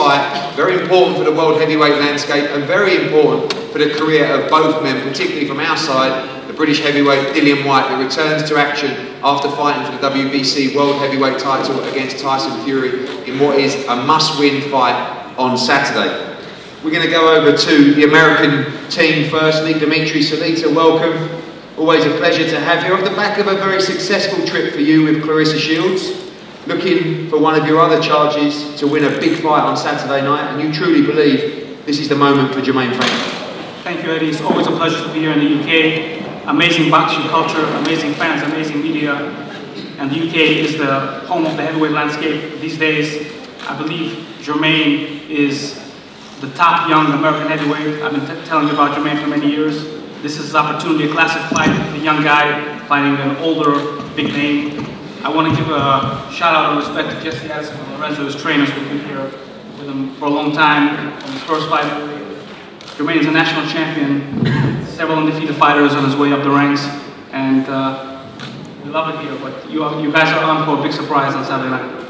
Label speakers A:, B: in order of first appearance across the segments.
A: fight, very important for the world heavyweight landscape and very important for the career of both men, particularly from our side, the British heavyweight DILLIAN White, that returns to action after fighting for the WBC World Heavyweight title against Tyson Fury in what is a must-win fight on Saturday. We're going to go over to the American team firstly. Dimitri Salita, welcome. Always a pleasure to have you. Off the back of a very successful trip for you with Claressa Shields, looking for one of your other charges to win a big fight on Saturday night, and you truly believe this is the moment for Jermaine Franklin.
B: Thank you, Eddie. It's always a pleasure to be here in the UK. Amazing boxing culture, amazing fans, amazing media. And the UK is the home of the heavyweight landscape these days. I believe Jermaine is the top young American heavyweight. I've been telling you about Jermaine for many years. This is his opportunity, a classic fight, a young guy fighting an older, big name. I want to give a shout out and respect to Jesse Addison and Lorenzo, his trainers, who've been here with him for a long time. On his first fight, Jermaine is a national champion, several undefeated fighters on his way up the ranks, and we love it here, but you guys are on for a big surprise on Saturday night.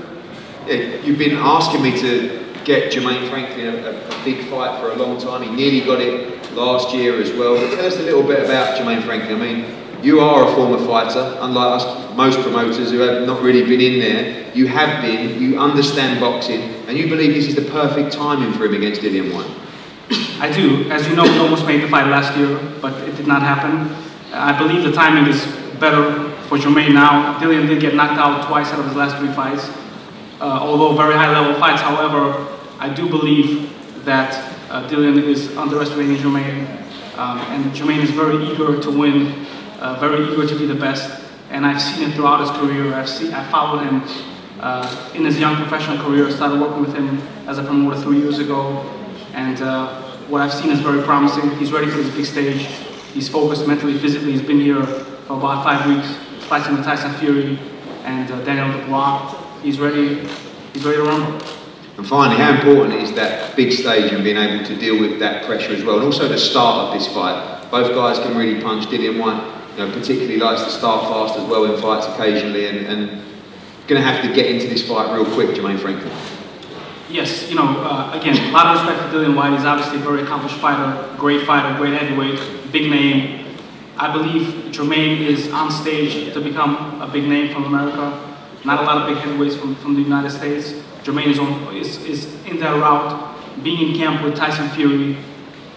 A: Yeah, you've been asking me to get Jermaine Franklin a big fight for a long time. He nearly got it last year as well. Tell us a little bit about Jermaine Franklin. I mean, you are a former fighter, unlike us, most promoters who have not really been in there. You have been, you understand boxing, and you believe this is the perfect timing for him against DILLIAN White.
B: I do. As you know, we almost made the fight last year, but it did not happen. I believe the timing is better for Jermaine now. DILLIAN did get knocked out twice out of his last 3 fights, although very high-level fights. However, I do believe that DILLIAN is underestimating Jermaine, and Jermaine is very eager to win, very eager to be the best. And I've seen it throughout his career. I followed him in his young professional career. Started working with him as a promoter 3 years ago, and what I've seen is very promising. He's ready for this big stage. He's focused mentally, physically. He's been here for about 5 weeks, fighting with Tyson Fury and Daniel Dubois. He's ready. He's ready to rumble.
A: And finally, how important is that big stage and being able to deal with that pressure as well, and also the start of this fight? Both guys can really punch. DILLIAN White, you know, particularly likes to start fast as well in fights occasionally, and going to have to get into this fight real quick, Jermaine Franklin.
B: Yes, you know, again, a lot of respect for DILLIAN White. He's obviously a very accomplished fighter, great heavyweight, big name. I believe Jermaine is on stage to become a big name from America. Not a lot of big heavyweights from the United States. Jermaine is in that route, being in camp with Tyson Fury,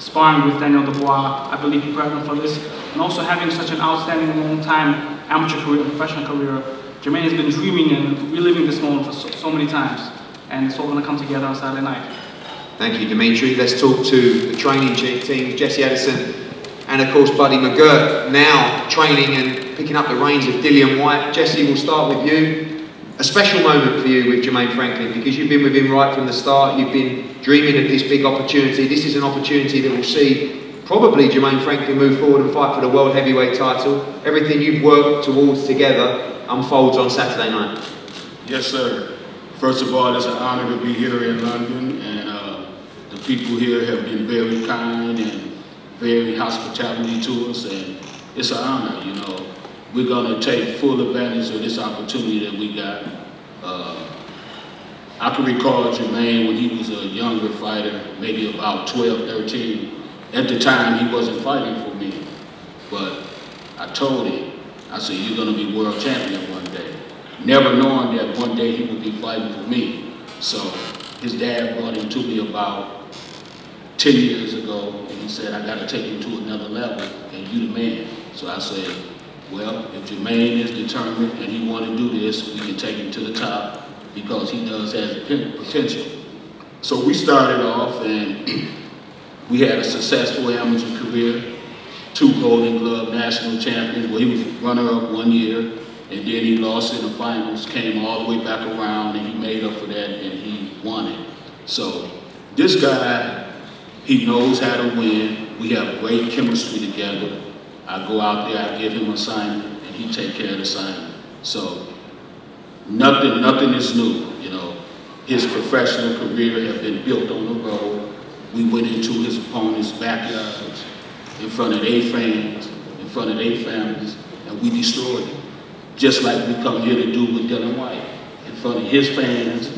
B: sparring with Daniel Dubois. I believe he prepared him for this. And also having such an outstanding long-time amateur career, professional career, Jermaine has been dreaming and reliving this moment for so many times. And it's all going to come together on Saturday night. Thank you,
A: Dimitri. Let's talk to the training team, Jesse Addison, and of course Buddy McGIRT, now training and picking up the reins of DILLIAN White. Jesse, we'll start with you. A special moment for you with Jermaine Franklin, because you've been with him right from the start. You've been dreaming of this big opportunity. This is an opportunity that will see probably Jermaine Franklin move forward and fight for the world heavyweight title. Everything you've worked towards together unfolds on Saturday night.
C: Yes, sir. First of all, it's an honor to be here in London, and the people here have been very kind and very hospitality to us, and it's an honor, you know. We're going to take full advantage of this opportunity that we got. I can recall Jermaine when he was a younger fighter, maybe about 12, 13. At the time, he wasn't fighting for me, but I told him, I said, you're going to be world champion one day. Never knowing that one day he would be fighting for me. So his dad brought him to me about 10 years ago, and he said, I got to take him to another level, and you the man. So I said, well, if Jermaine is determined and he want to do this, we can take him to the top, because he does have potential. So we started off, and we had a successful amateur career, 2 Golden Glove national champions. Well, he was runner-up 1 year, and then he lost in the finals, came all the way back around, and he made up for that, and he won it. So this guy, he knows how to win. We have great chemistry together. I go out there, I give him an assignment, and he take care of the assignment. So nothing is new, you know. His professional career has been built on the road. We went into his opponent's backyards, in front of their fans, in front of their families, and we destroyed him. Just like we come here to do with DILLIAN White, in front of his fans,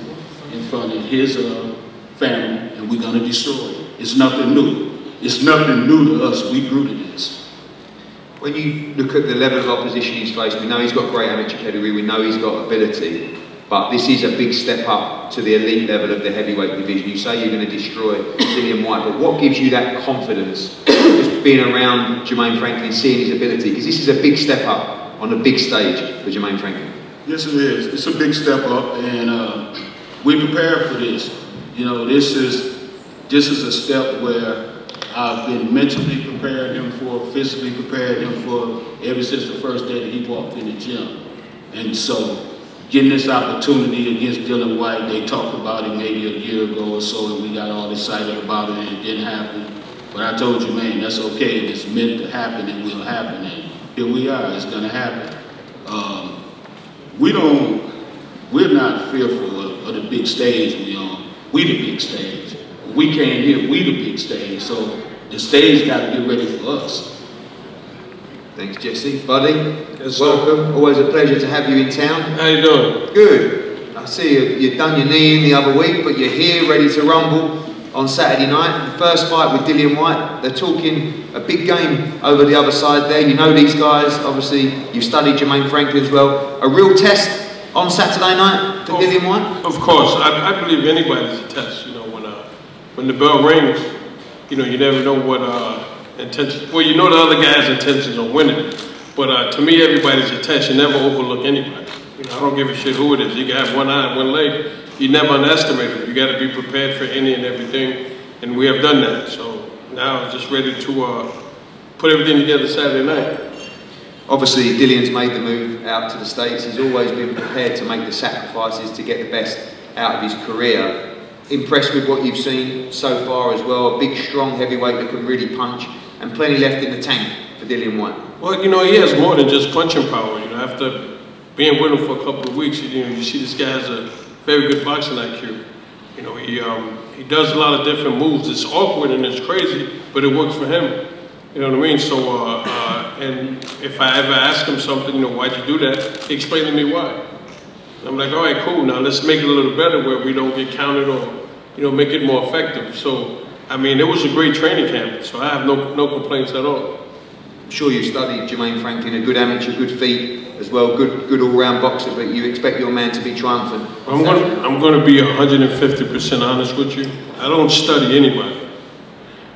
C: in front of his family, and we're going to destroy it. It's nothing new. It's nothing new to us. We grew to this.
A: When you look at the level of opposition he's faced, we know he's got great amateur pedigree, we know he's got ability, but this is a big step up to the elite level of the heavyweight division. You say you're going to destroy Dillian Whyte, but what gives you that confidence just being around Jermaine Franklin, seeing his ability? Because this is a big step up on a big stage for Jermaine Franklin.
C: Yes, it is. It's a big step up, and we prepared for this. You know, this is a step where I've been mentally preparing him for, physically preparing him for, ever since the first day that he walked in the gym. And so, getting this opportunity against Dillian Whyte, they talked about it maybe a year ago or so, and we got all excited about it, and it didn't happen. But I told you, man, that's okay. If it's meant to happen, it will happen. And here we are. It's going to happen. We're not fearful of the big stage we're on. We the big stage. We came here, we the big stage. So the stage got to get ready for us.
A: Thanks, Jesse. Buddy, yes, welcome. Always a pleasure to have you in town.
D: How you doing?
A: Good. I see you've done your knee in the other week, but you're here ready to rumble on Saturday night. The first fight with Dillian Whyte. They're talking a big game over the other side there. You know these guys. Obviously, you've studied Jermaine Franklin as well. A real test on Saturday night for Dillian Whyte?
D: Of course. I believe anybody's a test. You know, when the bell rings, you know, you never know what intention. Well, you know the other guy's intentions on winning. But to me, everybody's a test. You never overlook anybody. You know, I don't give a shit who it is. You can have one eye and one leg. You never underestimate them. You got to be prepared for any and everything, and we have done that. So now I'm just ready to put everything together Saturday night.
A: Obviously, Dillian's made the move out to the States. He's always been prepared to make the sacrifices to get the best out of his career. Impressed with what you've seen so far as well. A big, strong heavyweight that can really punch, and plenty left in the tank for Dillian Whyte.
D: Well, you know, he has more than just punching power. You know, after being with him for a couple of weeks, you know, you see this guy has a very good boxing IQ. You know, he does a lot of different moves. It's awkward and it's crazy, but it works for him. You know what I mean? So, and if I ever ask him something, you know, why'd you do that? He explained to me why. And I'm like, all right, cool. Now let's make it a little better where we don't get counted or, you know, make it more effective. So, I mean, it was a great training camp. So I have no complaints at all.
A: I'm sure you've studied Jermaine Franklin, a good amateur, good feet as well, good all-round boxer, but you expect your man to be triumphant.
D: I'm going to be 150% honest with you. I don't study anybody.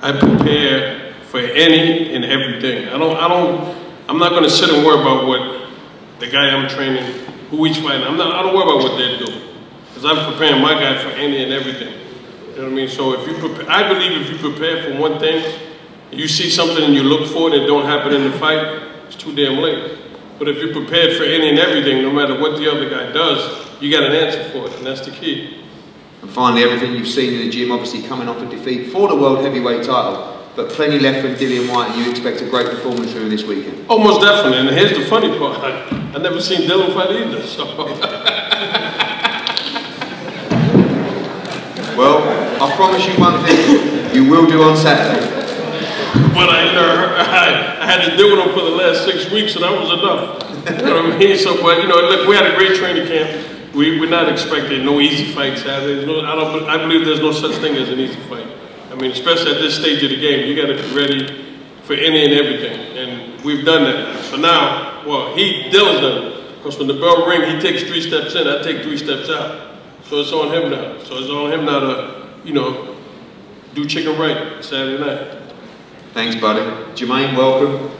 D: I prepare for any and everything. I'm not going to sit and worry about what the guy I'm training, who he's fighting. I don't worry about what they're doing, because I'm preparing my guy for any and everything. You know what I mean? So if you prepare, I believe if you prepare for one thing, you see something and you look for it and it don't happen in the fight, it's too damn late. But if you're prepared for any and everything, no matter what the other guy does, you got an answer for it, and that's the key.
A: And finally, everything you've seen in the gym, obviously coming off a defeat for the world heavyweight title, but plenty left from Dillian Whyte, and you expect a great performance from him this weekend.
D: Oh, most definitely. And here's the funny part: I never seen Dillian fight either. So.
A: Well, I promise you one thing: you will do on Saturday.
D: But I had to deal with him for the last 6 weeks, and that was enough. You know what I mean? So, but you know, look, we had a great training camp. We're not expecting no easy fight Saturday. I believe there's no such thing as an easy fight. I mean, especially at this stage of the game, you got to be ready for any and everything, and we've done that. So now, well, Dill's done it, because when the bell rings, he takes 3 steps in, I take 3 steps out. So it's on him now. So it's on him now to, you know, do chicken right Saturday night.
A: Thanks, buddy. Jermaine, welcome.